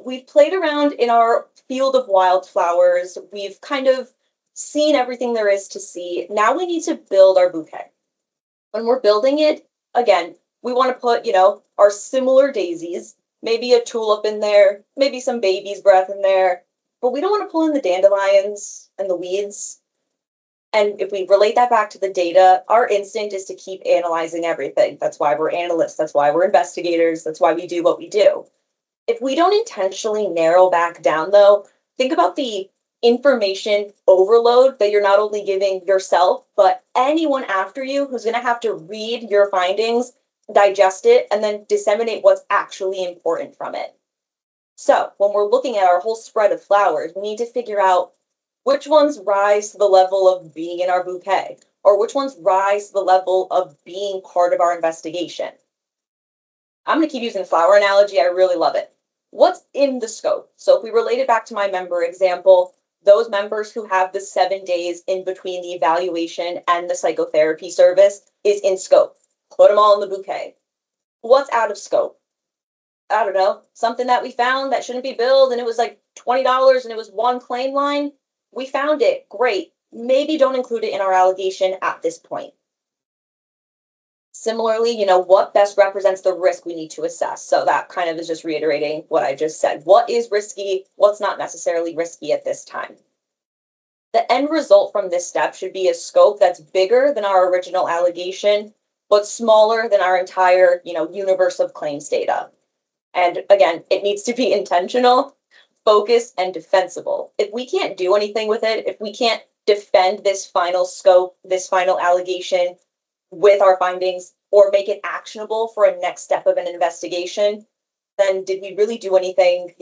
we've played around in our field of wildflowers. We've kind of seen everything there is to see. Now we need to build our bouquet. When we're building it, again, we want to put, our similar daisies, maybe a tulip in there, maybe some baby's breath in there, but we don't want to pull in the dandelions and the weeds. And if we relate that back to the data, our instinct is to keep analyzing everything. That's why we're analysts. That's why we're investigators. That's why we do what we do. If we don't intentionally narrow back down, though, think about the information overload that you're not only giving yourself, but anyone after you who's going to have to read your findings, digest it, and then disseminate what's actually important from it. So when we're looking at our whole spread of flowers, we need to figure out which ones rise to the level of being in our bouquet, or which ones rise to the level of being part of our investigation. I'm going to keep using the flower analogy. I really love it. What's in the scope? So if we relate it back to my member example, those members who have the 7 days in between the evaluation and the psychotherapy service is in scope. Put them all in the bouquet. What's out of scope? I don't know, something that we found that shouldn't be billed and it was like $20 and it was one claim line. We found it, great. Maybe don't include it in our allegation at this point. Similarly, what best represents the risk we need to assess? So that kind of is just reiterating what I just said. What is risky? What's not necessarily risky at this time? The end result from this step should be a scope that's bigger than our original allegation, but smaller than our entire, universe of claims data. And again, it needs to be intentional, focused, and defensible. If we can't do anything with it, if we can't defend this final scope, this final allegation with our findings, or make it actionable for a next step of an investigation, then did we really do anything,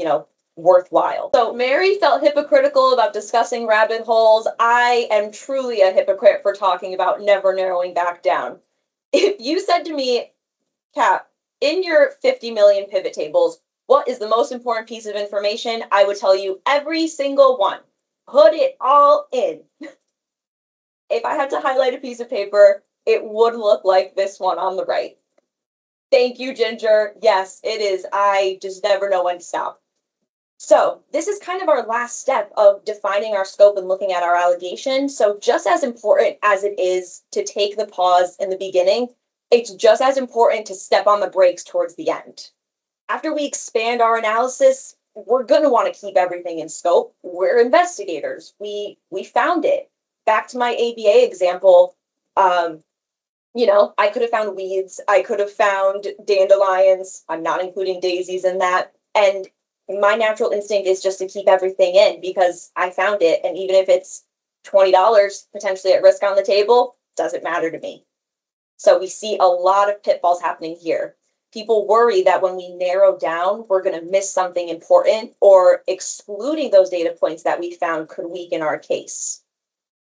worthwhile? So Mary felt hypocritical about discussing rabbit holes. I am truly a hypocrite for talking about never narrowing back down. If you said to me, Kat, in your 50 million pivot tables, what is the most important piece of information? I would tell you every single one. Put it all in. If I had to highlight a piece of paper, it would look like this one on the right. Thank you, Ginger. Yes, it is. I just never know when to stop. So this is kind of our last step of defining our scope and looking at our allegation. So just as important as it is to take the pause in the beginning, it's just as important to step on the brakes towards the end. After we expand our analysis, we're going to want to keep everything in scope. We're investigators. We found it. Back to my ABA example, I could have found weeds. I could have found dandelions. I'm not including daisies in that. And my natural instinct is just to keep everything in because I found it. And even if it's $20 potentially at risk on the table, doesn't matter to me. So we see a lot of pitfalls happening here. People worry that when we narrow down, we're going to miss something important, or excluding those data points that we found could weaken our case.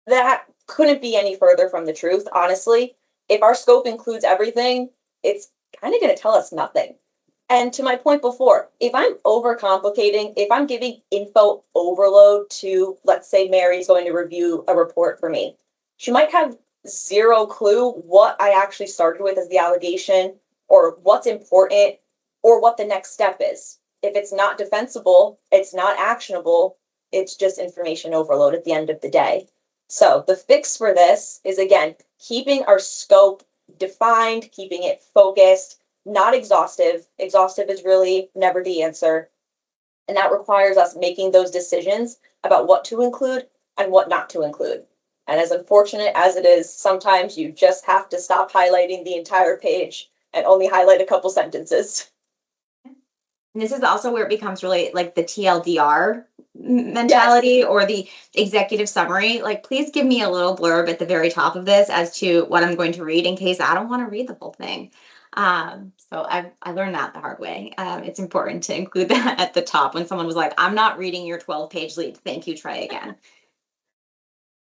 That couldn't be any further from the truth, honestly. If our scope includes everything, it's kind of going to tell us nothing. And to my point before, if I'm overcomplicating, if I'm giving info overload to, let's say Mary's going to review a report for me, she might have zero clue what I actually started with as the allegation, or what's important, or what the next step is. If it's not defensible, it's not actionable, it's just information overload at the end of the day. So the fix for this is, again, keeping our scope defined, keeping it focused, not exhaustive. Exhaustive is really never the answer. And that requires us making those decisions about what to include and what not to include. And as unfortunate as it is, sometimes you just have to stop highlighting the entire page and only highlight a couple sentences. And this is also where it becomes really like the TLDR mentality, yes, or the executive summary. Like, please give me a little blurb at the very top of this as to what I'm going to read in case I don't want to read the whole thing. So I learned that the hard way. It's important to include that at the top when someone was like, I'm not reading your 12-page lead. Thank you. Try again.